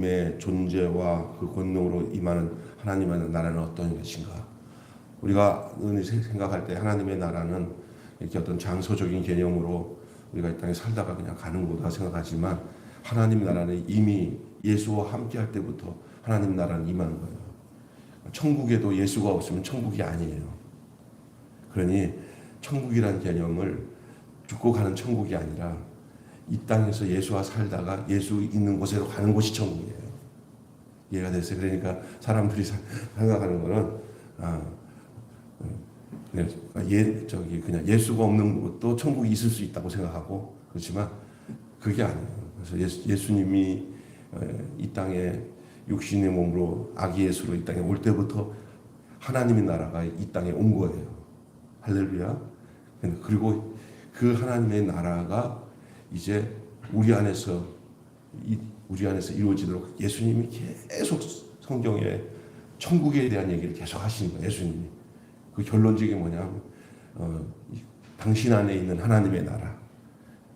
의 존재와 그 권능으로 임하는 하나님의 나라는 어떤 것인가? 우리가 생각할 때 하나님의 나라는 이렇게 어떤 장소적인 개념으로 우리가 이 땅에 살다가 그냥 가는 거다 생각하지만 하나님 나라는 이미 예수와 함께할 때부터 하나님 나라는 임하는 거예요. 천국에도 예수가 없으면 천국이 아니에요. 그러니 천국이라는 개념을 죽고 가는 천국이 아니라 이 땅에서 예수와 살다가 예수 있는 곳으로 가는 곳이 천국이에요. 이해가 됐어요? 그러니까 사람들이 생각하는 거는 그냥 예수가 없는 곳도 천국이 있을 수 있다고 생각하고 그렇지만 그게 아니에요. 그래서 예수님이 이 땅에 육신의 몸으로 아기 예수로 이 땅에 올 때부터 하나님의 나라가 이 땅에 온 거예요. 할렐루야. 그리고 그 하나님의 나라가 이제 우리 안에서 이루어지도록 예수님이 계속 성경에 천국에 대한 얘기를 계속 하시는 거예요. 예수님이. 그 결론적인 뭐냐면 당신 안에 있는 하나님의 나라.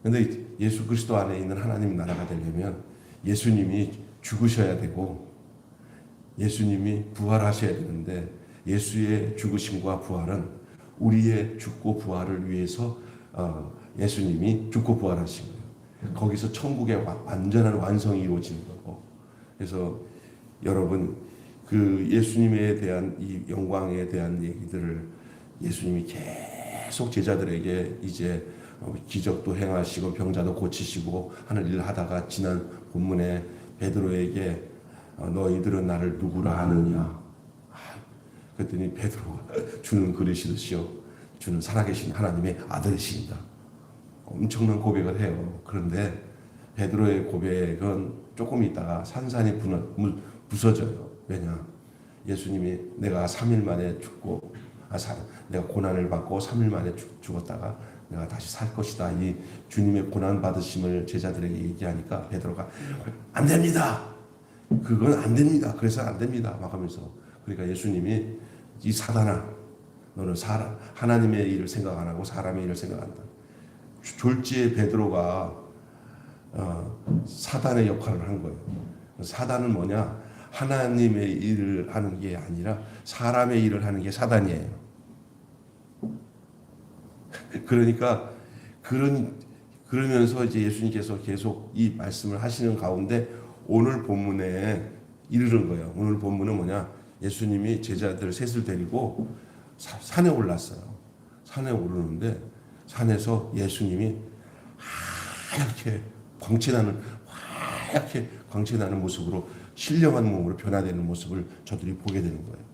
그런데 예수 그리스도 안에 있는 하나님의 나라가 되려면 예수님이 죽으셔야 되고 예수님이 부활하셔야 되는데 예수의 죽으심과 부활은 우리의 죽고 부활을 위해서 예수님이 죽고 부활하신 거예요. 거기서 천국의 완전한 완성이 이루어지는 거고. 그래서 여러분 그 예수님에 대한 이 영광에 대한 얘기들을 예수님이 계속 제자들에게 이제 기적도 행하시고 병자도 고치시고 하는 일을 하다가 지난 본문에 베드로에게 너희들은 나를 누구라 하느냐. 그랬더니 베드로가 주는 그리스도시요 주는 살아계신 하나님의 아들이십니다. 엄청난 고백을 해요. 그런데 베드로의 고백은 조금 있다가 산산이 부서져요. 왜냐? 예수님이 내가 3일 만에 죽고 내가 고난을 받고 3일 만에 죽었다가 내가 다시 살 것이다. 이 주님의 고난 받으심을 제자들에게 얘기하니까 베드로가 안 됩니다. 그건 안 됩니다. 그래서 안 됩니다. 막 하면서 그러니까 예수님이 이 사단아 너는 하나님의 일을 생각 안 하고 사람의 일을 생각한다. 졸지에 베드로가 사단의 역할을 한 거예요. 사단은 뭐냐? 하나님의 일을 하는 게 아니라 사람의 일을 하는 게 사단이에요. 그러니까 그러면서 이제 예수님께서 계속 이 말씀을 하시는 가운데 오늘 본문에 이르는 거예요. 오늘 본문은 뭐냐? 예수님이 제자들 셋을 데리고 산에 올랐어요. 산에 오르는데 산에서 예수님이 하얗게 광채나는 모습으로 신령한 몸으로 변화되는 모습을 저들이 보게 되는 거예요.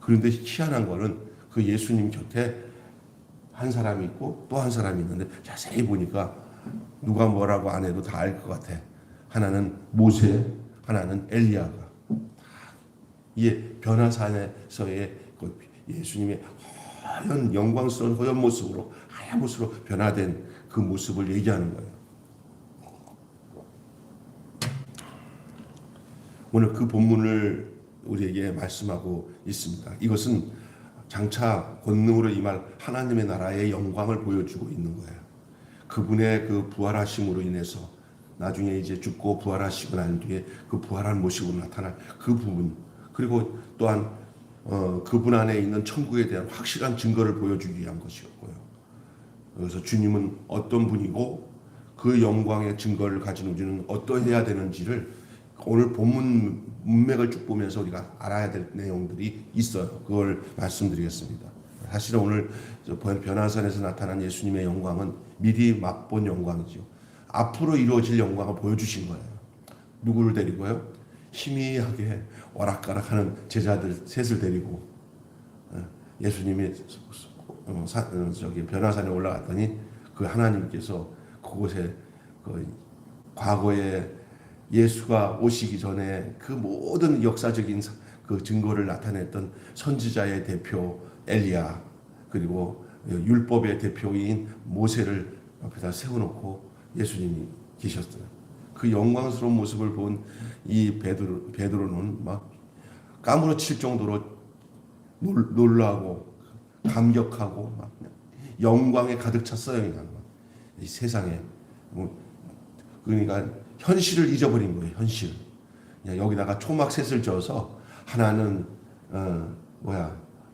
그런데 희한한 거는 그 예수님 곁에 한 사람이 있고 또 한 사람이 있는데 자세히 보니까 누가 뭐라고 안 해도 다 알 것 같아. 하나는 모세, 하나는 엘리야가. 이게 변화산에서의 예수님의 하얀 영광스러운 허연 모습으로 하얀 모습으로 변화된 그 모습을 얘기하는 거예요. 오늘 그 본문을 우리에게 말씀하고 있습니다. 이것은 장차 권능으로 임할 하나님의 나라의 영광을 보여주고 있는 거예요. 그분의 그 부활하심으로 인해서 나중에 이제 죽고 부활하시고 난 뒤에 그 부활한 모습으로 나타날 그 부분, 그리고 또한 그분 안에 있는 천국에 대한 확실한 증거를 보여주기 위한 것이었고요. 그래서 주님은 어떤 분이고 그 영광의 증거를 가진 우리는 어떠해야 되는지를 오늘 본문 문맥을 쭉 보면서 우리가 알아야 될 내용들이 있어요. 그걸 말씀드리겠습니다. 사실은 오늘 변화산에서 나타난 예수님의 영광은 미리 맛본 영광이죠. 앞으로 이루어질 영광을 보여주신 거예요. 누구를 데리고요? 희미하게 오락가락하는 제자들 셋을 데리고 예수님이 변화산에 올라갔더니 그 하나님께서 그곳에 그 과거에 예수가 오시기 전에 그 모든 역사적인 그 증거를 나타냈던 선지자의 대표 엘리야, 그리고 율법의 대표인 모세를 앞에다 세워놓고 예수님이 계셨어요. 그 영광스러운 모습을 본 이 베드로는 막 까무러칠 정도로 놀라고 감격하고 막 영광에 가득 찼어요. 이 세상에. 그러니까 현실을 잊어버린 거예요. 현실. 그냥 여기다가 초막셋을 지어서 하나는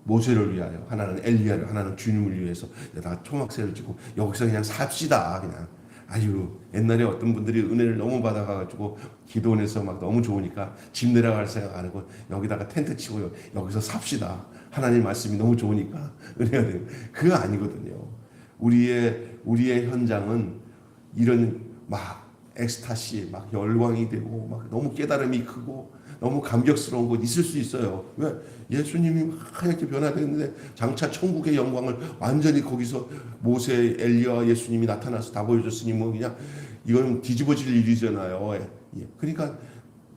모세를 위하여, 하나는 엘리야를, 하나는 주님을 위해서 여기다가 초막셋을 지고 여기서 그냥 삽시다. 그냥 아주 옛날에 어떤 분들이 은혜를 너무 받아가지고 기도원에서 막 너무 좋으니까 집 내려갈 생각 안 하고 여기다가 텐트 치고 여기서 삽시다. 하나님 말씀이 너무 좋으니까 은혜가 되는 그거 아니거든요. 우리의 현장은 이런 막 엑스타시, 막 열광이 되고 막 너무 깨달음이 크고 너무 감격스러운 곳 있을 수 있어요. 왜? 예수님이 하얗게 변화되는데 장차 천국의 영광을 완전히 거기서 모세, 엘리야, 예수님이 나타나서 다 보여줬으니 뭐 그냥 이건 뒤집어질 일이잖아요. 그러니까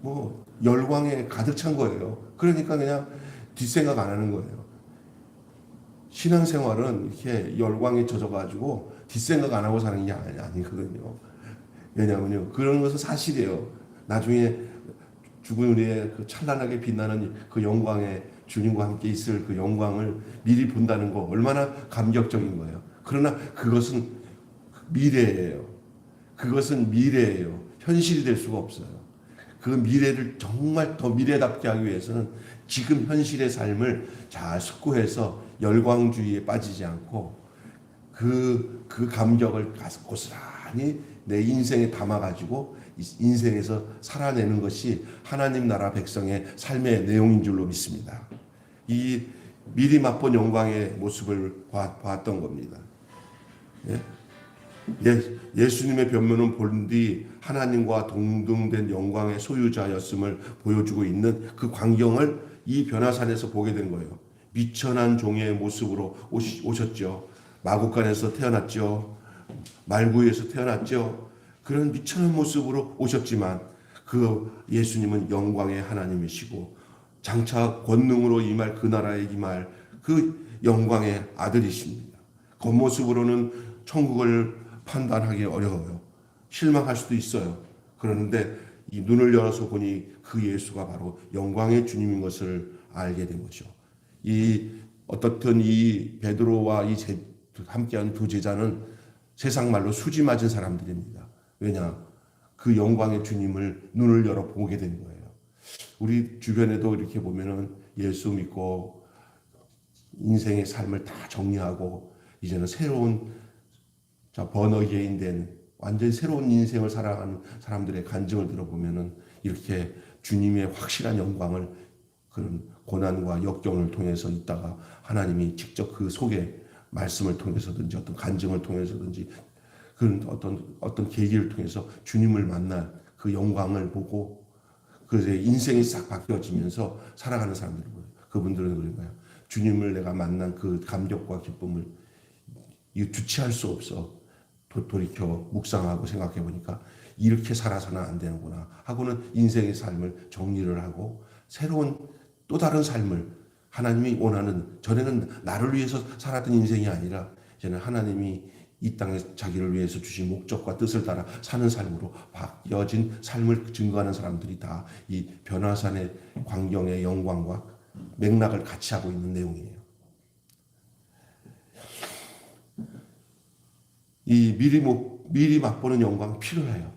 뭐 열광에 가득 찬 거예요. 그러니까 그냥 뒷생각 안 하는 거예요. 신앙생활은 이렇게 열광에 젖어가지고 뒷생각 안 하고 사는 게 아니거든요. 왜냐하면요, 그런 것은 사실이에요. 나중에 죽은 우리의 그 찬란하게 빛나는 그 영광에 주님과 함께 있을 그 영광을 미리 본다는 거 얼마나 감격적인 거예요. 그러나 그것은 미래예요. 그것은 미래예요. 현실이 될 수가 없어요. 그 미래를 정말 더 미래답게 하기 위해서는 지금 현실의 삶을 잘 숙고해서 열광주의에 빠지지 않고 그 감격을 고스란히 내 인생에 담아가지고 인생에서 살아내는 것이 하나님 나라 백성의 삶의 내용인 줄로 믿습니다. 이 미리 맛본 영광의 모습을 봤던 겁니다. 예수님의 변모는 본 뒤 하나님과 동등된 영광의 소유자였음을 보여주고 있는 그 광경을 이 변화산에서 보게 된 거예요. 미천한 종의 모습으로 오셨죠. 마구간에서 태어났죠. 말구에서 태어났죠. 그런 미천한 모습으로 오셨지만 그 예수님은 영광의 하나님이시고 장차 권능으로 임할 그 나라에 임할 그 영광의 아들이십니다. 겉모습으로는 천국을 판단하기 어려워요. 실망할 수도 있어요. 그런데 이 눈을 열어서 보니 그 예수가 바로 영광의 주님인 것을 알게 된 거죠. 어떻든 이 베드로와 함께한 두 제자는 세상 말로 수지 맞은 사람들입니다. 왜냐? 그 영광의 주님을 눈을 열어 보게 된 거예요. 우리 주변에도 이렇게 보면은 예수 믿고 인생의 삶을 다 정리하고 이제는 새로운 버너게인 된 완전히 새로운 인생을 살아가는 사람들의 간증을 들어보면은 이렇게 주님의 확실한 영광을 그런 고난과 역경을 통해서 있다가 하나님이 직접 그 속에 말씀을 통해서든지 어떤 간증을 통해서든지 그런 어떤 계기를 통해서 주님을 만난 그 영광을 보고 그래서 인생이 싹 바뀌어지면서 살아가는 사람들이 보여요. 그분들은 그런 거예요. 주님을 내가 만난 그 감격과 기쁨을 주체할 수 없어. 돌이켜 묵상하고 생각해 보니까 이렇게 살아서는 안 되는구나 하고는 인생의 삶을 정리를 하고 새로운 또 다른 삶을 하나님이 원하는, 전에는 나를 위해서 살았던 인생이 아니라 이제는 하나님이 이 땅에 자기를 위해서 주신 목적과 뜻을 따라 사는 삶으로 바뀌어진 삶을 증거하는 사람들이 다 이 변화산의 광경의 영광과 맥락을 같이 하고 있는 내용이에요. 이 미리 맛보는 영광 필요해요.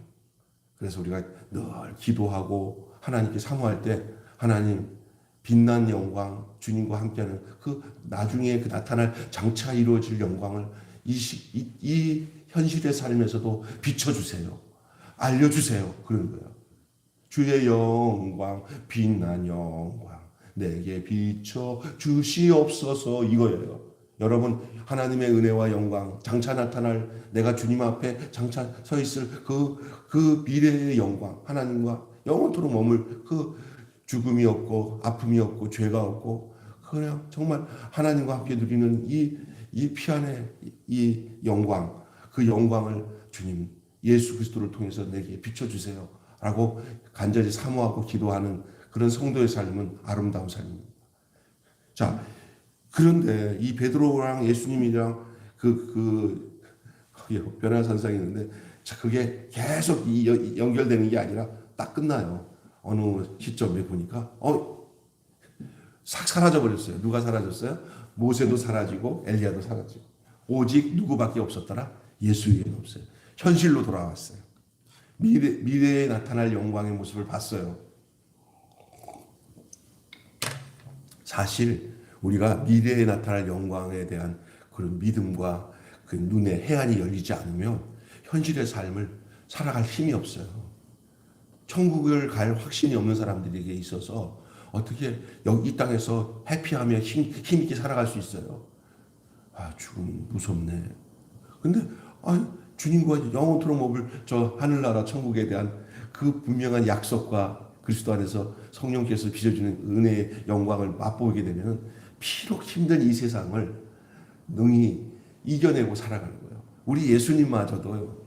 그래서 우리가 늘 기도하고 하나님께 사모할 때 하나님 빛난 영광, 주님과 함께하는 그 나중에 그 나타날 장차 이루어질 영광을 이 현실의 삶에서도 비춰주세요. 알려주세요. 그런 거예요. 주의 영광, 빛난 영광, 내게 비춰 주시옵소서 이거예요. 여러분 하나님의 은혜와 영광, 장차 나타날 내가 주님 앞에 장차 서 있을 그 미래의 영광, 하나님과 영원토록 머물 그 죽음이 없고 아픔이 없고 죄가 없고 그냥 정말 하나님과 함께 누리는 이 피안의 이 영광, 그 영광을 주님 예수 그리스도를 통해서 내게 비춰주세요 라고 간절히 사모하고 기도하는 그런 성도의 삶은 아름다운 삶입니다. 자, 그런데 이 베드로랑 예수님이랑 그 변화산상이 있는데 그게 계속 연결되는 게 아니라 딱 끝나요. 어느 시점에 보니까 싹 사라져 버렸어요. 누가 사라졌어요? 모세도 사라지고 엘리야도 사라지고 오직 누구밖에 없었더라? 예수 위에는 없어요. 현실로 돌아왔어요. 미래에 나타날 영광의 모습을 봤어요. 사실 우리가 미래에 나타날 영광에 대한 그런 믿음과 그 눈에 해안이 열리지 않으면 현실의 삶을 살아갈 힘이 없어요. 천국을 갈 확신이 없는 사람들에게 있어서 어떻게 여기 이 땅에서 해피하며 힘있게 살아갈 수 있어요? 아, 죽음 무섭네. 근데 주님과 영원토록 먹을 저 하늘나라 천국에 대한 그 분명한 약속과 그리스도 안에서 성령께서 빚어주는 은혜의 영광을 맛보게 되면 비록 힘든 이 세상을 능히 이겨내고 살아가는 거예요. 우리 예수님마저도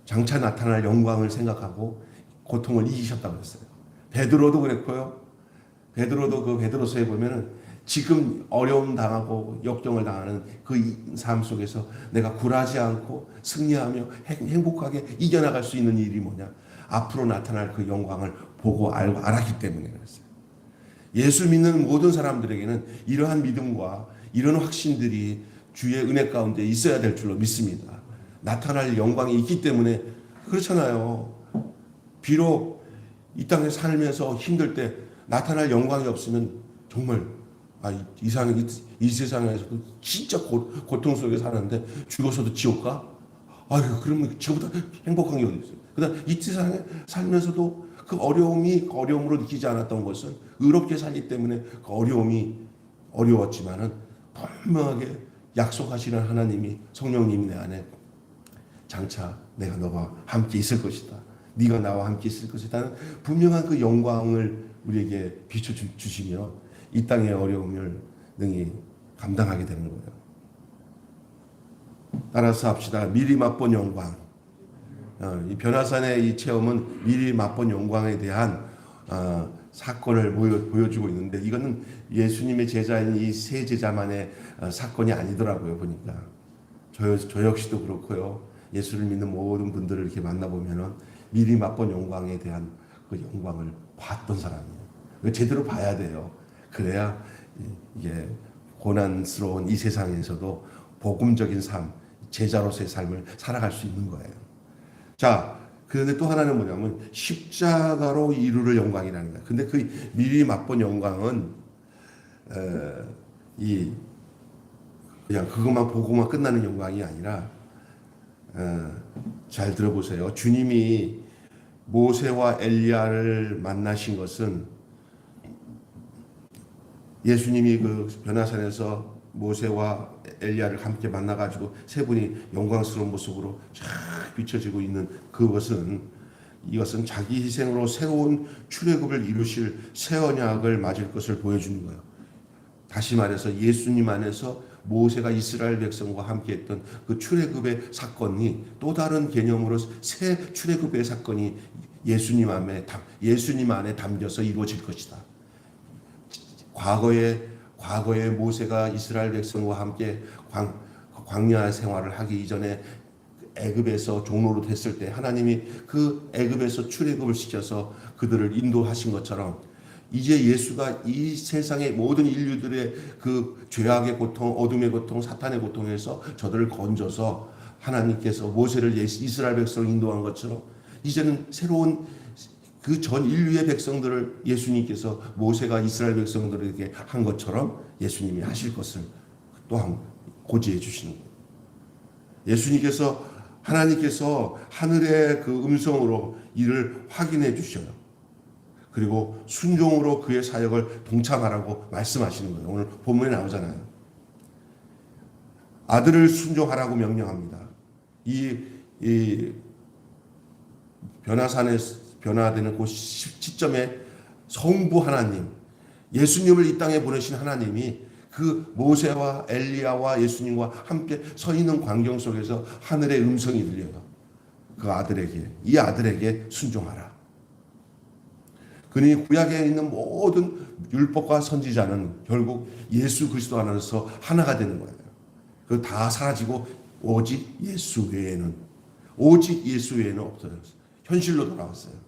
장차 나타날 영광을 생각하고 고통을 이기셨다고 했어요. 베드로도 그랬고요. 베드로도 그 베드로서에 보면은 지금 어려움 당하고 역경을 당하는 그 삶 속에서 내가 굴하지 않고 승리하며 행복하게 이겨나갈 수 있는 일이 뭐냐? 앞으로 나타날 그 영광을 보고 알고 알았기 때문에 그랬어요. 예수 믿는 모든 사람들에게는 이러한 믿음과 이런 확신들이 주의 은혜 가운데 있어야 될 줄로 믿습니다. 나타날 영광이 있기 때문에 그렇잖아요. 비록 이 땅에 살면서 힘들 때 나타날 영광이 없으면 정말 이 세상에서도 진짜 고통 속에 사는데 죽어서도 지옥 가? 아유, 그러면 지금보다 행복한 게 어디 있어요? 그다음 이 세상에 살면서도 그 어려움으로 느끼지 않았던 것은 의롭게 살기 때문에 그 어려움이 어려웠지만은 분명하게 약속하시는 하나님이 성령님이 내 안에 장차 내가 너와 함께 있을 것이다. 네가 나와 함께 있을 것이다는 분명한 그 영광을 우리에게 비춰주시며 이 땅의 어려움을 능히 감당하게 되는 거예요. 따라서 합시다. 미리 맛본 영광. 이 변화산의 이 체험은 미리 맛본 영광에 대한 사건을 보여주고 있는데 이거는 예수님의 제자인 이 세 제자만의 사건이 아니더라고요. 보니까 저 역시도 그렇고요. 예수를 믿는 모든 분들을 이렇게 만나보면은 미리 맛본 영광에 대한 그 영광을 봤던 사람이에요. 제대로 봐야 돼요. 그래야 이게 고난스러운 이 세상에서도 복음적인 삶, 제자로서의 삶을 살아갈 수 있는 거예요. 자, 그런데 또 하나는 뭐냐면 십자가로 이루를 영광이라는 거예요. 근데 그 미리 맛본 영광은 그냥 그것만 보고만 끝나는 영광이 아니라 잘 들어보세요. 주님이 모세와 엘리야를 만나신 것은 예수님이 그 변화산에서 모세와 엘리야를 함께 만나가지고 세 분이 영광스러운 모습으로 쫙 비춰지고 있는 이것은 자기 희생으로 새로운 출애굽을 이루실 새 언약을 맞을 것을 보여주는 거예요. 다시 말해서 예수님 안에서 모세가 이스라엘 백성과 함께했던 그 출애굽의 사건이 또 다른 개념으로 새 출애굽의 사건이 예수님 안에 담겨서 이루어질 것이다. 과거에 모세가 이스라엘 백성과 함께 광야 생활을 하기 이전에 애굽에서 종로로 됐을 때 하나님이 그 애굽에서 출애굽을 시켜서 그들을 인도하신 것처럼 이제 예수가 이 세상의 모든 인류들의 그 죄악의 고통, 어둠의 고통, 사탄의 고통에서 저들을 건져서 하나님께서 모세를 이스라엘 백성을 인도한 것처럼 이제는 새로운 그 전 인류의 백성들을 예수님께서 모세가 이스라엘 백성들에게 한 것처럼 예수님이 하실 것을 또한 고지해 주시는 거예요. 하나님께서 하늘의 그 음성으로 이를 확인해 주셔요. 그리고 순종으로 그의 사역을 동참하라고 말씀하시는 거예요. 오늘 본문에 나오잖아요. 아들을 순종하라고 명령합니다. 이 변화되는 그 시점에 성부 하나님, 예수님을 이 땅에 보내신 하나님이 그 모세와 엘리야와 예수님과 함께 서 있는 광경 속에서 하늘의 음성이 들려요. 이 아들에게 순종하라. 그니 구약에 있는 모든 율법과 선지자는 결국 예수 그리스도 안에서 하나가 되는 거예요. 그 다 사라지고 오직 예수 외에는 없어졌어요. 현실로 돌아왔어요.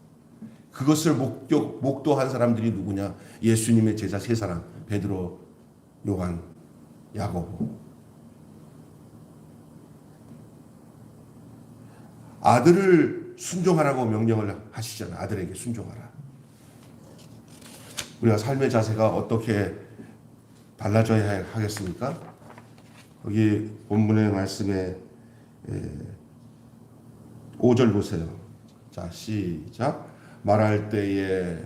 그것을 목도한 사람들이 누구냐? 예수님의 제자 세 사람, 베드로, 요한, 야고보. 아들을 순종하라고 명령을 하시잖아요. 아들에게 순종하라. 우리가 삶의 자세가 어떻게 달라져야 하겠습니까? 여기 본문의 말씀에 5절 보세요. 자, 시작. 말할 때에,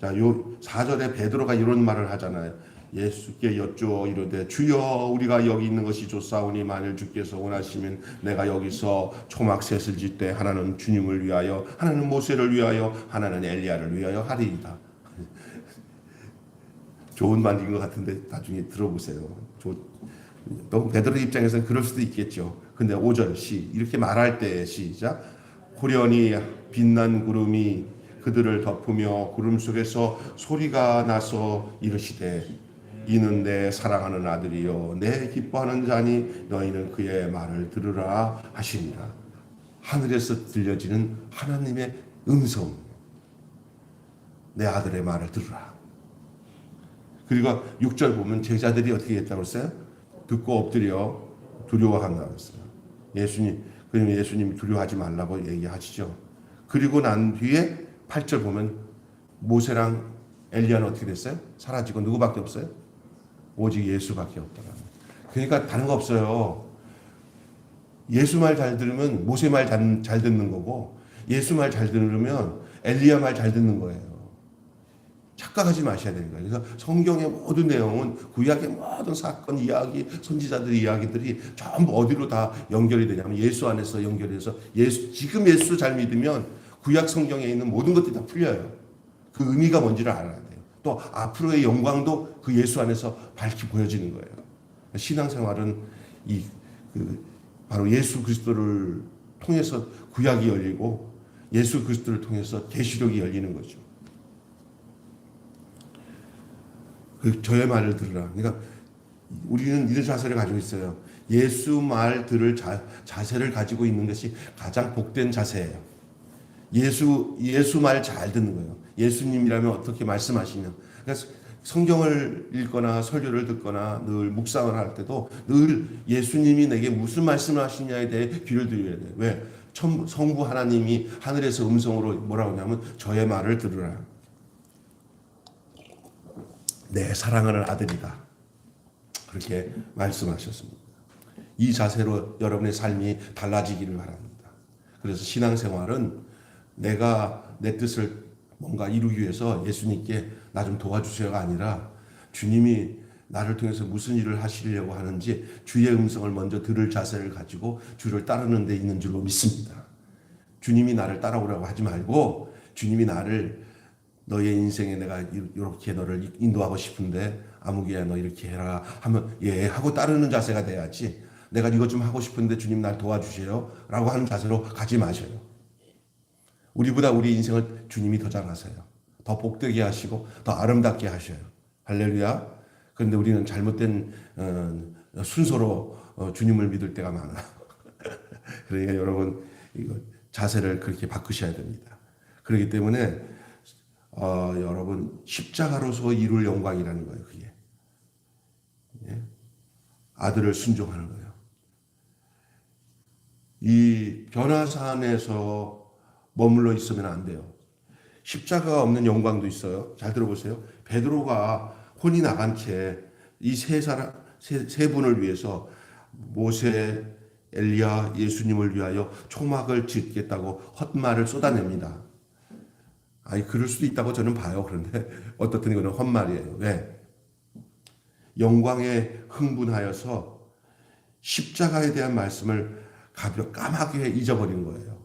자, 요 4절에 베드로가 이런 말을 하잖아요. 예수께 여쭈어 이르되 주여 우리가 여기 있는 것이 좋사오니 만일 주께서 원하시면 내가 여기서 초막셋을 짓되 하나는 주님을 위하여 하나는 모세를 위하여 하나는 엘리야를 위하여 하리이다. 좋은 말인 것 같은데 나중에 들어보세요. 또 베드로 입장에서는 그럴 수도 있겠죠. 근데 5절 시 이렇게 말할 때 시작. 호련히 빛난 구름이 그들을 덮으며 구름 속에서 소리가 나서 이르시되 이는 내 사랑하는 아들이요 내 기뻐하는 자니 너희는 그의 말을 들으라 하시니라. 하늘에서 들려지는 하나님의 음성, 내 아들의 말을 들으라. 그리고 6절 보면 제자들이 어떻게 했다고 했어요? 듣고 엎드려 두려워한다고 했어요. 그러면 예수님이 두려워하지 말라고 얘기하시죠. 그리고 난 뒤에 8절 보면 모세랑 엘리야는 어떻게 됐어요? 사라지고 누구밖에 없어요? 오직 예수밖에 없더라. 그러니까 다른 거 없어요. 예수 말 잘 들으면 모세 말 잘 듣는 거고, 예수 말 잘 들으면 엘리야 말 잘 듣는 거예요. 착각하지 마셔야 되는 거예요. 그래서 성경의 모든 내용은 구약의 모든 사건, 이야기, 선지자들 이야기들이 전부 어디로 다 연결이 되냐면 예수 안에서 연결해서 지금 예수 잘 믿으면 구약 성경에 있는 모든 것들이 다 풀려요. 그 의미가 뭔지를 알아야 돼요. 또 앞으로의 영광도 그 예수 안에서 밝히 보여지는 거예요. 신앙생활은 바로 예수 그리스도를 통해서 구약이 열리고 예수 그리스도를 통해서 계시록이 열리는 거죠. 저의 말을 들으라. 그러니까 우리는 이런 자세를 가지고 있어요. 예수 말 들을 자세를 가지고 있는 것이 가장 복된 자세예요. 예수 말 잘 듣는 거예요. 예수님이라면 어떻게 말씀하시냐. 그래서 성경을 읽거나 설교를 듣거나 늘 묵상을 할 때도 늘 예수님이 내게 무슨 말씀을 하시냐에 대해 귀를 들여야 돼요. 왜? 성부 하나님이 하늘에서 음성으로 뭐라고 하냐면 저의 말을 들으라. 내 사랑하는 아들이다. 그렇게 말씀하셨습니다. 이 자세로 여러분의 삶이 달라지기를 바랍니다. 그래서 신앙생활은 내가 내 뜻을 뭔가 이루기 위해서 예수님께 나 좀 도와주세요가 아니라 주님이 나를 통해서 무슨 일을 하시려고 하는지 주의 음성을 먼저 들을 자세를 가지고 주를 따르는 데 있는 줄로 믿습니다. 주님이 나를 따라오라고 하지 말고 주님이 나를 너의 인생에 내가 이렇게 너를 인도하고 싶은데 아무개야 너 이렇게 해라 하면 예 하고 따르는 자세가 돼야지 내가 이것 좀 하고 싶은데 주님 날 도와주세요 라고 하는 자세로 가지 마셔요. 우리보다 우리 인생을 주님이 더 잘 아세요. 더 복되게 하시고 더 아름답게 하셔요. 할렐루야. 그런데 우리는 잘못된 순서로 주님을 믿을 때가 많아요. 그러니까 여러분 이거 자세를 그렇게 바꾸셔야 됩니다. 그렇기 때문에 여러분 십자가로서 이룰 영광이라는 거예요. 그게 예? 아들을 순종하는 거예요. 이 변화산에서 머물러 있으면 안 돼요. 십자가가 없는 영광도 있어요. 잘 들어보세요. 베드로가 혼이 나간 채 이 세 분을 위해서 모세, 엘리야, 예수님을 위하여 초막을 짓겠다고 헛말을 쏟아냅니다. 아니 그럴 수도 있다고 저는 봐요. 그런데 어떻든 이거는 헛말이에요. 왜? 영광에 흥분하여서 십자가에 대한 말씀을 까맣게 잊어버린 거예요.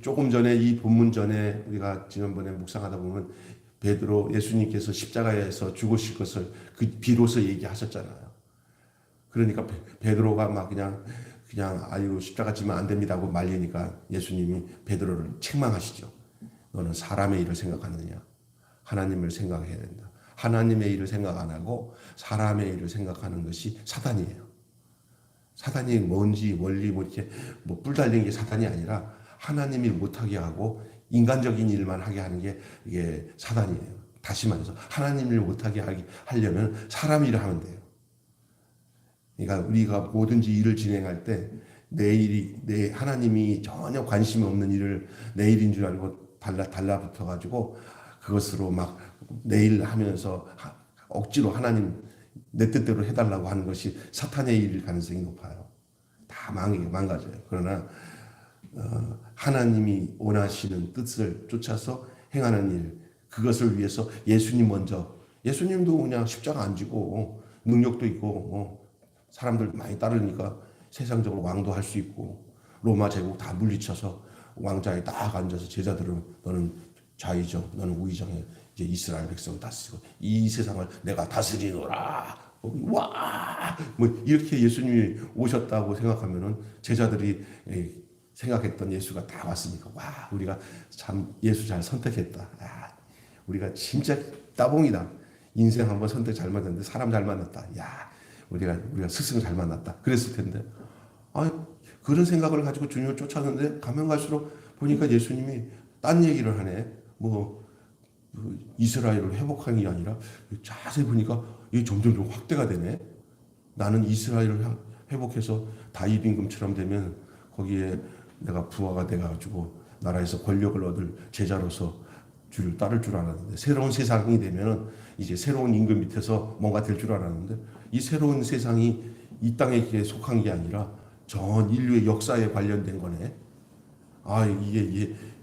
조금 전에 이 본문 전에 우리가 지난번에 묵상하다 보면 베드로 예수님께서 십자가에서 죽으실 것을 그 비로소 얘기하셨잖아요. 그러니까 베드로가 막 그냥 아유 십자가 지면 안 됩니다 하고 말리니까 예수님이 베드로를 책망하시죠. 너는 사람의 일을 생각하느냐? 하나님을 생각해야 된다. 하나님의 일을 생각 안 하고 사람의 일을 생각하는 것이 사단이에요. 사단이 뭔지 원리 이렇게 뿔 달린 게 사단이 아니라 하나님이 못하게 하고 인간적인 일만 하게 하는 게 이게 사단이에요. 다시 말해서 하나님 일 못하게 하려면 사람 일을 하면 돼요. 그러니까 우리가 뭐든지 일을 진행할 때 내 하나님이 전혀 관심이 없는 일을 내일인 줄 알고 달라붙어 가지고 그것으로 막 내일 하면서 억지로 하나님 내 뜻대로 해달라고 하는 것이 사탄의 일일 가능성이 높아요. 다 망가져요. 그러나 하나님이 원하시는 뜻을 쫓아서 행하는 일, 그것을 위해서 예수님도 그냥 십자가 안 지고 능력도 있고 사람들 많이 따르니까 세상적으로 왕도 할 수 있고 로마 제국 다 물리쳐서 왕자에 딱 앉아서 제자들은 너는 좌의정, 너는 우의정에 이제 이스라엘 백성 다스리고 이 세상을 내가 다스리노라. 와, 뭐 이렇게 예수님이 오셨다고 생각하면은 제자들이 생각했던 예수가 다 왔으니까 와, 우리가 참 예수 잘 선택했다. 우리가 진짜 따봉이다. 인생 한번 선택 잘 만났는데 사람 잘 만났다. 야, 우리가 스승 잘 만났다. 그랬을 텐데, 그런 생각을 가지고 주님을 쫓았는데 가면 갈수록 보니까 예수님이 딴 얘기를 하네. 이스라엘을 회복하는 게 아니라 자세히 보니까 이게 점점 좀 확대가 되네. 나는 이스라엘을 회복해서 다윗 임금처럼 되면 거기에 내가 부하가 돼가지고 나라에서 권력을 얻을 제자로서 따를 줄 알았는데 새로운 세상이 되면 이제 새로운 임금 밑에서 뭔가 될 줄 알았는데 이 새로운 세상이 이 땅에 속한 게 아니라 전 인류의 역사에 관련된 거네.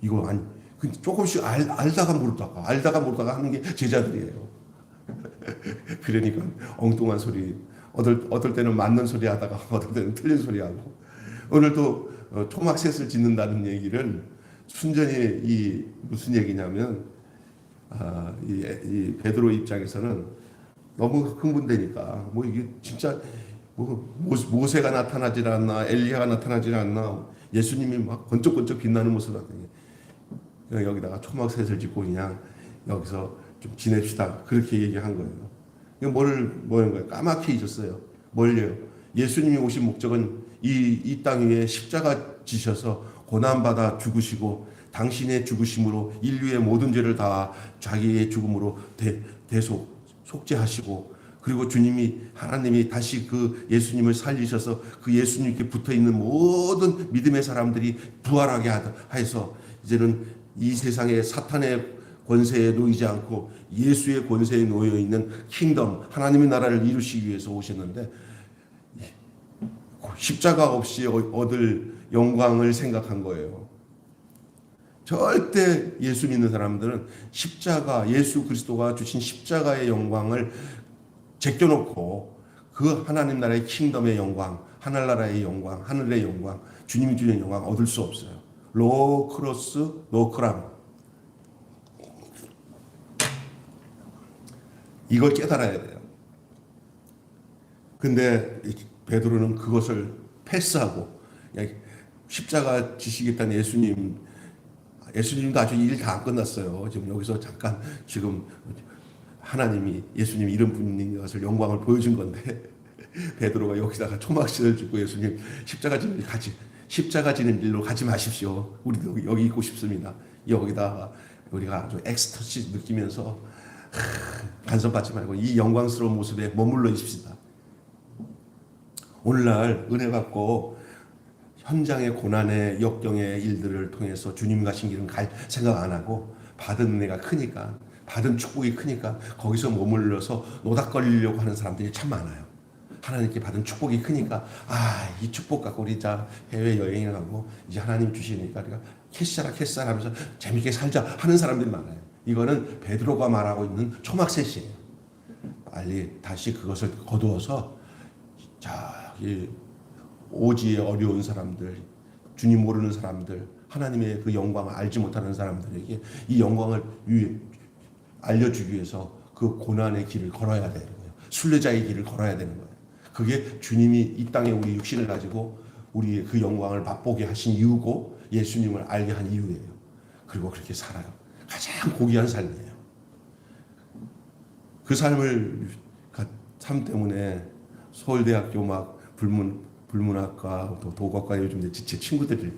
이거 아니 조금씩 알다가 모르다가 하는 게 제자들이에요. 그러니까 엉뚱한 소리 어떨 때는 맞는 소리 하다가 어떨 때는 틀린 소리 하고 오늘도 토막셋을 짓는다는 얘기를 순전히 무슨 얘기냐면 이 베드로 입장에서는 너무 흥분되니까 이게 진짜 모세가 나타나질 않나 엘리야가 나타나질 않나 예수님이 막 번쩍번쩍 빛나는 모습을 하더니 여기다가 초막셋을 짓고 그냥 여기서 좀 지냅시다 그렇게 얘기한 거예요. 이거 뭐는 거예요? 까맣게 잊었어요. 뭘요? 예수님이 오신 목적은 이 땅 위에 십자가 지셔서 고난받아 죽으시고 당신의 죽으심으로 인류의 모든 죄를 다 자기의 죽음으로 속죄하시고 그리고 하나님이 다시 그 예수님을 살리셔서 그 예수님께 붙어있는 모든 믿음의 사람들이 부활하게 해서 이제는 이 세상에 사탄의 권세에 놓이지 않고 예수의 권세에 놓여 있는 킹덤 하나님의 나라를 이루시기 위해서 오셨는데 십자가 없이 얻을 영광을 생각한 거예요. 절대 예수 믿는 사람들은 예수 그리스도가 주신 십자가의 영광을 제껴놓고 그 하나님 나라의 킹덤의 영광, 하늘나라의 영광, 하늘의 영광, 주님이 주는 영광 얻을 수 없어요. 로 크로스 노 크람. 이걸 깨달아야 돼요. 근데 베드로는 그것을 패스하고 십자가 지시겠다는 예수님도 아직 일 다 안 끝났어요. 지금 여기서 잠깐 지금 하나님이 예수님이 이런 분인 것을 영광을 보여준 건데 베드로가 여기다가 초막신을 짓고 예수님 십자가 지는 일로 가지 마십시오. 우리도 여기 있고 싶습니다. 여기다가 우리가 아주 엑스터시 느끼면서 간섭받지 말고 이 영광스러운 모습에 머물러 있읍시다. 오늘날 은혜 받고 현장의 고난의 역경의 일들을 통해서 주님 가신 길은 갈 생각 안 하고 받은 은혜가 크니까 받은 축복이 크니까 거기서 머물러서 노닥거리려고 하는 사람들이 참 많아요. 하나님께 받은 축복이 크니까 이 축복 갖고 우리 해외 여행을 가고 이제 하나님 주시니까 우리가 캐시라 하면서 재밌게 살자 하는 사람들이 많아요. 이거는 베드로가 말하고 있는 초막셋이에요. 빨리 다시 그것을 거두어서 오지에 어려운 사람들, 주님 모르는 사람들, 하나님의 그 영광을 알지 못하는 사람들에게 이 영광을 알려주기 위해서 그 고난의 길을 걸어야 되는 거예요. 순례자의 길을 걸어야 되는 거예요. 그게 주님이 이 땅에 우리 육신을 가지고 우리의 그 영광을 맛보게 하신 이유고 예수님을 알게 한 이유예요. 그리고 그렇게 살아요. 가장 고귀한 삶이에요. 그 삶 때문에 서울대학교 막 불문학과 또 도곡과 요즘 제 친구들이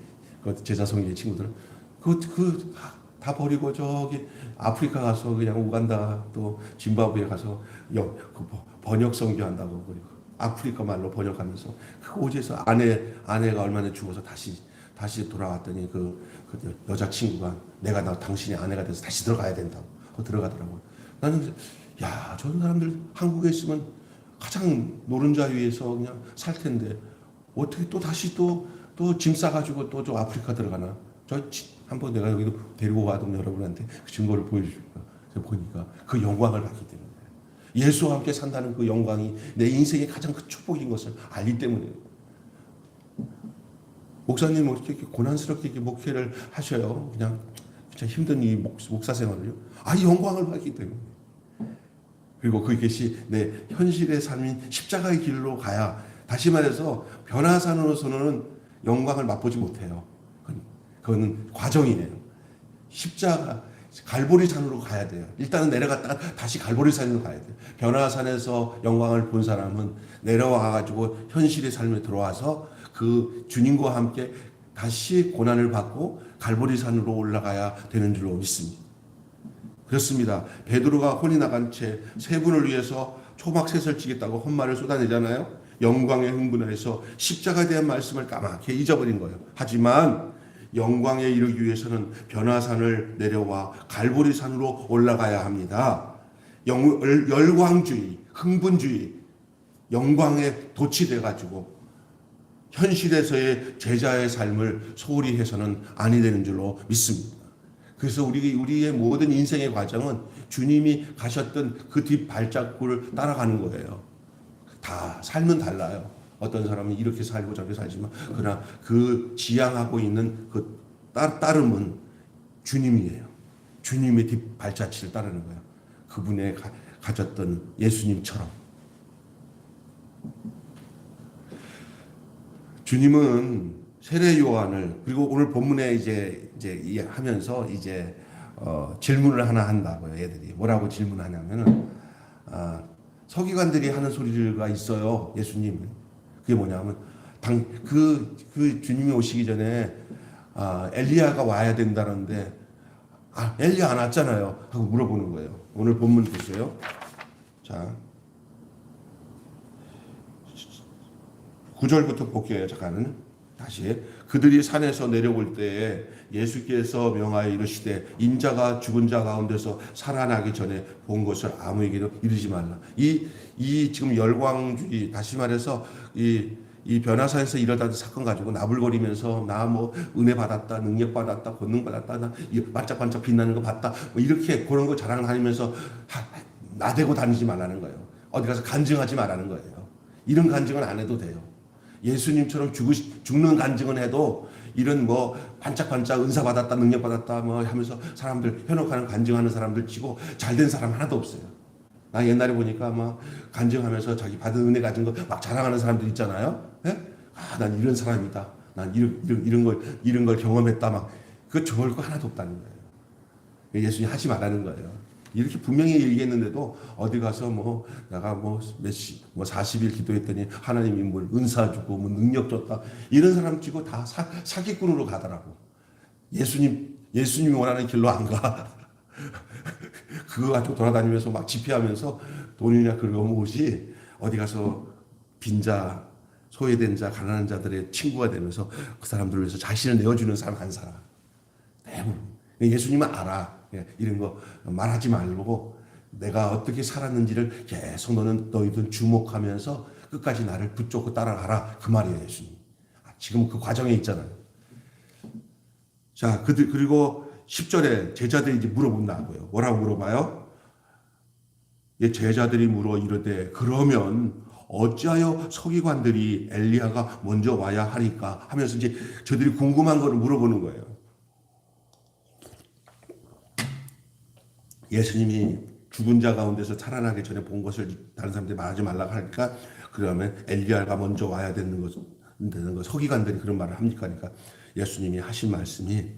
제자성의 친구들 다 버리고 저기 아프리카 가서 그냥 우간다 또 짐바브웨 가서 번역 선교한다고 그리고 아프리카 말로 번역하면서 그 오지에서 아내가 얼마 전에 죽어서 다시 돌아왔더니 그 여자친구가 나 당신의 아내가 돼서 다시 들어가야 된다고 들어가더라고요. 나는 야, 저런 사람들 한국에 있으면 가장 노른자 위에서 그냥 살 텐데 어떻게 또 다시 또 짐 싸가지고 또 저 아프리카 들어가나? 한번 내가 여기도 데리고 가던 여러분한테 그 증거를 보여줄까? 보니까 그 영광을 받기 때문에 예수와 함께 산다는 그 영광이 내 인생의 가장 큰 축복인 것을 알기 때문에 목사님 어떻게 이렇게 고난스럽게 이렇게 목회를 하셔요? 그냥 진짜 힘든 이 목사 생활을요? 이 영광을 받기 때문에. 그리고 그것이 내 현실의 삶인 십자가의 길로 가야, 다시 말해서 변화산으로서는 영광을 맛보지 못해요. 그거는 과정이에요. 십자가 갈보리 산으로 가야 돼요. 일단은 내려갔다가 다시 갈보리 산으로 가야 돼요. 변화산에서 영광을 본 사람은 내려와가지고 현실의 삶에 들어와서 그 주님과 함께 다시 고난을 받고 갈보리 산으로 올라가야 되는 줄로 믿습니다. 그렇습니다. 베드로가 혼이 나간 채 세 분을 위해서 초막셋을 지겠다고 헛말을 쏟아내잖아요. 영광에 흥분해서 십자가에 대한 말씀을 까맣게 잊어버린 거예요. 하지만 영광에 이르기 위해서는 변화산을 내려와 갈보리산으로 올라가야 합니다. 열광주의, 흥분주의, 영광에 도취돼가지고 현실에서의 제자의 삶을 소홀히 해서는 아니 되는 줄로 믿습니다. 그래서 우리의 모든 인생의 과정은 주님이 가셨던 그 뒷 발자국을 따라가는 거예요. 다 삶은 달라요. 어떤 사람은 이렇게 살고 저렇게 살지만 그러나 그 지향하고 있는 그 따름은 주님이에요. 주님의 뒷 발자취를 따르는 거예요. 그분의 가졌던 예수님처럼. 주님은 세례 요한을, 그리고 오늘 본문에 이제 하면서 질문을 하나 한다고요. 애들이 뭐라고 질문하냐면은 서기관들이 하는 소리가 있어요. 예수님. 그게 뭐냐면 그 주님이 오시기 전에 엘리야가 와야 된다는데 엘리야 안 왔잖아요 하고 물어보는 거예요. 오늘 본문 보세요. 자, 9절부터 볼게요. 잠깐은 다시. 그들이 산에서 내려올 때에 예수께서 명하여 이르시되 인자가 죽은 자 가운데서 살아나기 전에 본 것을 아무에게도 이르지 말라. 이 지금 열광주의, 다시 말해서 이 변화산에서 일어난 사건 가지고 나불거리면서 나 뭐 은혜 받았다, 능력 받았다, 권능 받았다, 나 반짝반짝 빛나는 거 봤다, 뭐 이렇게 그런 거 자랑하면서 나대고 다니지 말라는 거예요. 어디 가서 간증하지 말라는 거예요. 이런 간증은 안 해도 돼요. 예수님처럼 죽는 간증은 해도 이런 뭐 반짝반짝 은사 받았다, 능력 받았다 뭐 하면서 사람들 현혹하는 간증하는 사람들 치고 잘된 사람 하나도 없어요. 나 옛날에 보니까 막 간증하면서 자기 받은 은혜 가진 거 막 자랑하는 사람들 있잖아요. 예? 난 이런 사람이다. 난 이런 걸 경험했다. 막 그거 좋을 거 하나도 없다는 거예요. 예수님 하지 말라는 거예요. 이렇게 분명히 얘기했는데도 어디 가서 뭐 내가 뭐 40일 기도했더니 하나님이 뭘 은사 주고 뭐 능력 줬다 이런 사람 치고 다 사기꾼으로 가더라고. 예수님이 원하는 길로 안 가. 그거 가지고 돌아다니면서 막 집회하면서 돈이나 그런 모으지 어디 가서 빈자, 소외된 자, 가난한 자들의 친구가 되면서 그 사람들을 위해서 자신을 내어주는 사람 한 사람. 대부분. 예수님은 알아. 이런 거 말하지 말고 내가 어떻게 살았는지를 계속 너희들 주목하면서 끝까지 나를 붙잡고 따라가라. 그 말이에요, 예수님. 지금 그 과정에 있잖아요. 자, 그리고 10절에 제자들이 이제 물어본다고요. 뭐라고 물어봐요? 제자들이 물어 이르되 그러면 어찌하여 서기관들이 엘리야가 먼저 와야 하니까 하면서 이제 저들이 궁금한 거를 물어보는 거예요. 예수님이 죽은 자 가운데서 살아나기 전에 본 것을 다른 사람들이 말하지 말라고 하니까 그러면 엘리야가 먼저 와야 되는 거 서기관들이 그런 말을 합니까? 그러니까 예수님이 하신 말씀이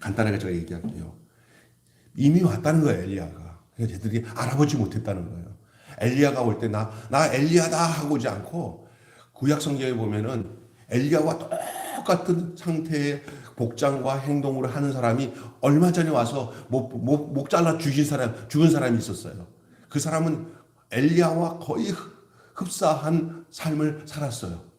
간단하게 제가 얘기할게요. 이미 왔다는 거예요, 엘리야가. 그래서 쟤들이 알아보지 못했다는 거예요. 엘리야가 올 때 나 엘리야다 하고 오지 않고 구약 성경에 보면은 엘리야와 똑같은 상태의 복장과 행동으로 하는 사람이 얼마 전에 와서 목 잘라 죽은 사람이 있었어요. 그 사람은 엘리야와 거의 흡사한 삶을 살았어요.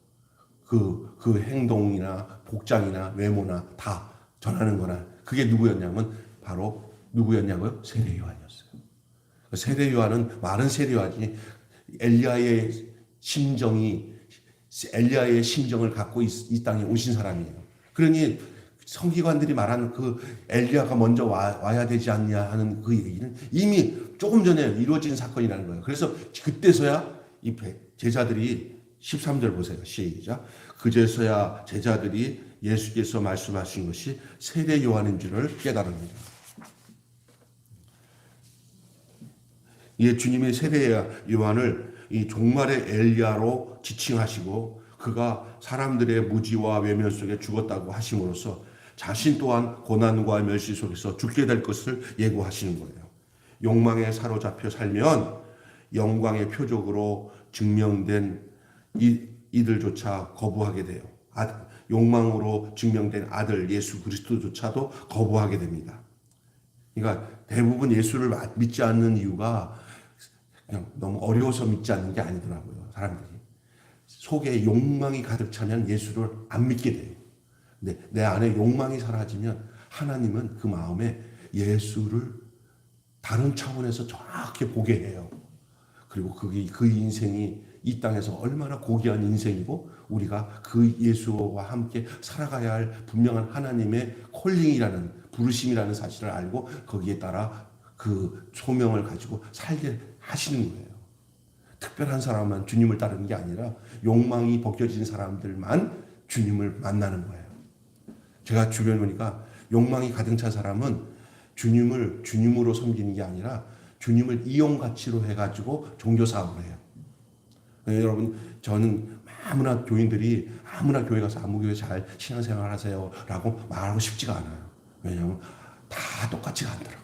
그 행동이나 복장이나 외모나 다 전하는 거나 그게 누구였냐면 바로 누구였냐고요? 세례 요한이었어요. 세례 요한은 말은 세례 요한이 엘리야의 심정을 갖고 이 땅에 오신 사람이에요. 그러니 성기관들이 말하는 그 엘리야가 먼저 와야 되지 않냐 하는 그 얘기는 이미 조금 전에 이루어진 사건이라는 거예요. 그래서 그때서야 이 제자들이 13절 보세요. 시작. 그제서야 제자들이 예수께서 말씀하신 것이 세례 요한인 줄을 깨달습니다. 이 주님의 세례 요한을 이 종말의 엘리야로 지칭하시고 그가 사람들의 무지와 외면 속에 죽었다고 하심으로써 자신 또한 고난과 멸시 속에서 죽게 될 것을 예고하시는 거예요. 욕망에 사로잡혀 살면 영광의 표적으로 증명된 이들조차 거부하게 돼요. 욕망으로 증명된 아들 예수 그리스도조차도 거부하게 됩니다. 그러니까 대부분 예수를 믿지 않는 이유가 그냥 너무 어려워서 믿지 않는 게 아니더라고요. 사람들이 속에 욕망이 가득 차면 예수를 안 믿게 돼요. 근데 내 안에 욕망이 사라지면 하나님은 그 마음에 예수를 다른 차원에서 정확히 보게 해요. 그리고 그 인생이 이 땅에서 얼마나 고귀한 인생이고 우리가 그 예수와 함께 살아가야 할 분명한 하나님의 콜링이라는 부르심이라는 사실을 알고 거기에 따라 그 소명을 가지고 살게 하시는 거예요. 특별한 사람만 주님을 따르는 게 아니라 욕망이 벗겨진 사람들만 주님을 만나는 거예요. 제가 주변에 보니까 욕망이 가득 찬 사람은 주님을 주님으로 섬기는 게 아니라 주님을 이용 가치로 해가지고 종교 사업을 해요. 여러분, 저는 아무나 교인들이 아무나 교회 가서 아무 교회 잘 신앙생활 하세요 라고 말하고 싶지가 않아요. 왜냐하면 다 똑같이 가더라고요.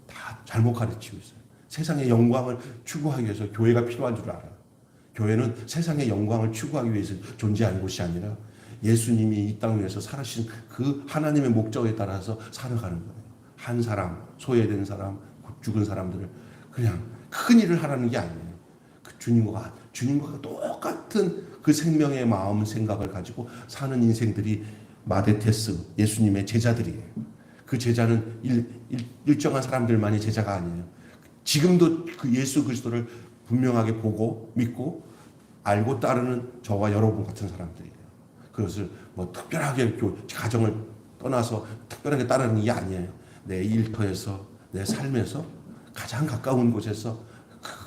다 잘못 가르치고 있어요. 세상의 영광을 추구하기 위해서 교회가 필요한 줄 알아요. 교회는 세상의 영광을 추구하기 위해서 존재하는 곳이 아니라 예수님이 이 땅 위에서 살아신 그 하나님의 목적에 따라서 살아가는 거예요. 한 사람, 소외된 사람, 죽은 사람들을 그냥 큰 일을 하라는 게 아니에요. 그 주님과 똑같은 그 생명의 마음, 생각을 가지고 사는 인생들이 마데테스, 예수님의 제자들이에요. 그 제자는 일정한 사람들만이 제자가 아니에요. 지금도 그 예수 그리스도를 분명하게 보고 믿고 알고 따르는 저와 여러분 같은 사람들이에요. 그것을 뭐 특별하게 가정을 떠나서 특별하게 따르는 게 아니에요. 내 일터에서 내 삶에서 가장 가까운 곳에서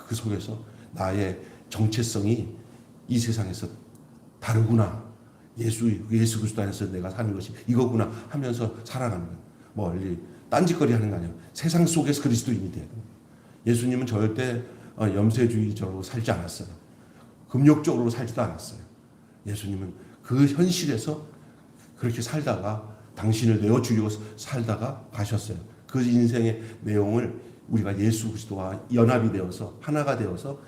그 속에서 나의 정체성이 이 세상에서 다르구나. 예수 그리스도 안에서 내가 사는 것이 이거구나 하면서 살아가는 거예요. 멀리 딴짓거리 하는 거 아니에요. 세상 속에서 그리스도인이 돼요. 예수님은 절대 염세주의적으로 살지 않았어요. 금욕적으로 살지도 않았어요. 예수님은 그 현실에서 그렇게 살다가 당신을 내어주려고 살다가 가셨어요. 그 인생의 내용을 우리가 예수 그리스도와 연합이 되어서 하나가 되어서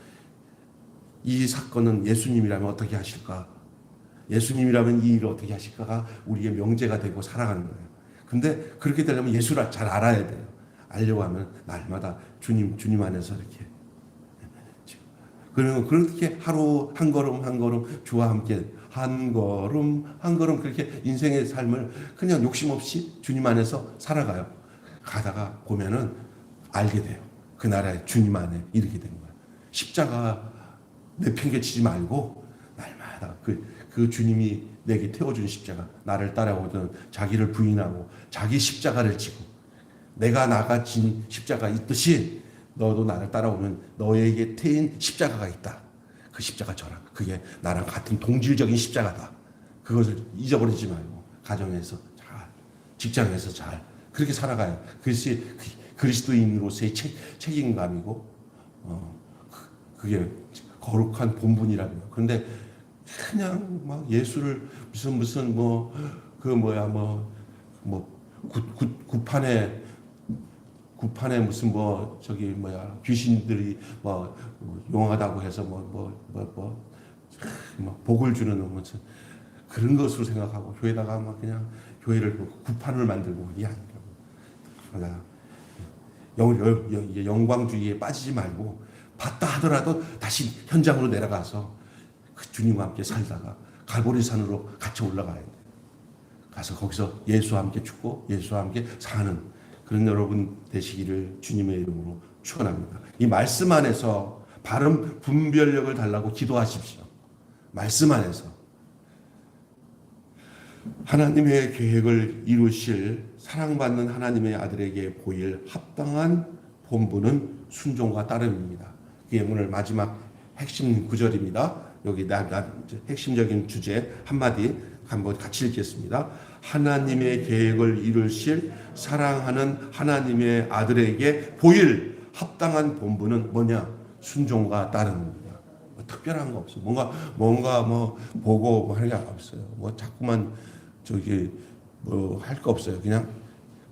이 사건은 예수님이라면 어떻게 하실까? 예수님이라면 이 일을 어떻게 하실까가 우리의 명제가 되고 살아가는 거예요. 근데 그렇게 되려면 예수를 잘 알아야 돼요. 알려고 하면 날마다 주님 안에서 이렇게. 그리고 그렇게 하루 한 걸음 한 걸음 주와 함께 한 걸음 한 걸음 그렇게 인생의 삶을 그냥 욕심 없이 주님 안에서 살아가요. 가다가 보면은 알게 돼요. 그 나라에 주님 안에 이르게 되는 거예요. 십자가 내팽개치지 말고 날마다 그 주님이 내게 태워준 십자가, 나를 따라오던 자기를 부인하고 자기 십자가를 지고 내가 나가 진 십자가 있듯이 너도 나를 따라오면 너에게 태인 십자가가 있다. 그 십자가 저랑 그게 나랑 같은 동질적인 십자가다. 그것을 잊어버리지 말고 가정에서 잘, 직장에서 잘 그렇게 살아가요. 그것이 그리스도인으로서의 책임감이고 그게 거룩한 본분이라고요. 그런데 그냥 막 예수를 무슨 구판에 무슨 귀신들이 용하다고 해서 복을 주는 무슨 그런 것으로 생각하고 교회다가 막 그냥 교회를 구판을 만들고 그게 아니라고. 영광주의에 빠지지 말고 받다 하더라도 다시 현장으로 내려가서 그 주님과 함께 살다가 갈보리산으로 같이 올라가야 돼요. 가서 거기서 예수와 함께 죽고 예수와 함께 사는 그런 여러분 되시기를 주님의 이름으로 축원합니다. 이 말씀 안에서 바른 분별력을 달라고 기도하십시오. 말씀 안에서 하나님의 계획을 이루실 사랑받는 하나님의 아들에게 보일 합당한 본분은 순종과 따름입니다. 그게 오늘 마지막 핵심 구절입니다. 여기 핵심적인 주제 한마디 한번 같이 읽겠습니다. 하나님의 계획을 이루실 사랑하는 하나님의 아들에게 보일 합당한 본분은 뭐냐? 순종과 따름입니다. 뭐 특별한 거 없어요. 뭔가 뭐 보고 뭐 하는 게 없어요. 뭐 자꾸만 저기 뭐 할 거 없어요. 그냥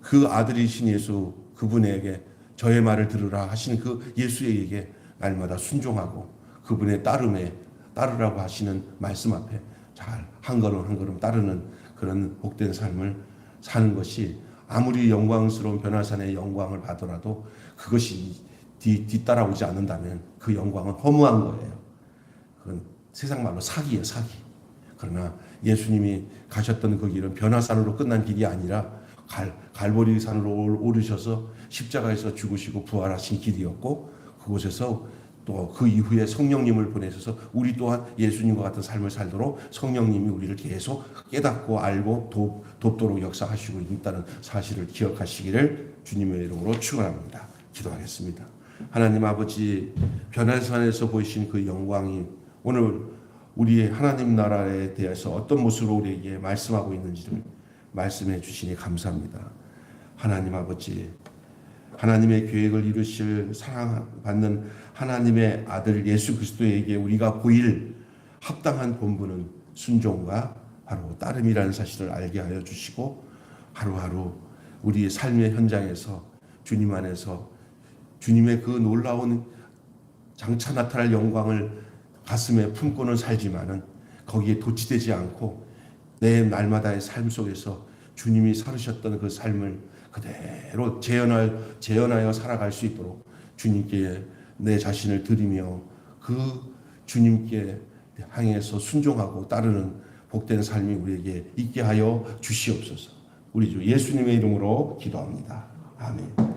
그 아들이신 예수 그분에게 저의 말을 들으라 하신 그 예수에게 날마다 순종하고 그분의 따르라고 하시는 말씀 앞에 잘 한 걸음 한 걸음 따르는 그런 복된 삶을 사는 것이 아무리 영광스러운 변화산의 영광을 받더라도 그것이 뒤따라오지 않는다면 그 영광은 허무한 거예요. 그건 세상 말로 사기예요, 사기. 그러나 예수님이 가셨던 그 길은 변화산으로 끝난 길이 아니라 갈보리산으로 오르셔서 십자가에서 죽으시고 부활하신 길이었고 그곳에서 또 그 이후에 성령님을 보내셔서 우리 또한 예수님과 같은 삶을 살도록 성령님이 우리를 계속 깨닫고 알고 돕도록 역사하시고 있다는 사실을 기억하시기를 주님의 이름으로 축원합니다. 기도하겠습니다. 하나님 아버지 변화산에서 보이신 그 영광이 오늘 우리의 하나님 나라에 대해서 어떤 모습으로 우리에게 말씀하고 있는지를 말씀해 주시니 감사합니다. 하나님 아버지 하나님의 계획을 이루실 사랑받는 하나님의 아들 예수 그리스도에게 우리가 보일 합당한 본분은 순종과 바로 따름이라는 사실을 알게 하여 주시고 하루하루 우리의 삶의 현장에서 주님 안에서 주님의 그 놀라운 장차 나타날 영광을 가슴에 품고는 살지만은 거기에 도취되지 않고 내 날마다의 삶 속에서 주님이 살으셨던 그 삶을 그대로 재현하여 살아갈 수 있도록 주님께 내 자신을 드리며 그 주님께 향해서 순종하고 따르는 복된 삶이 우리에게 있게 하여 주시옵소서. 우리 주 예수님의 이름으로 기도합니다. 아멘.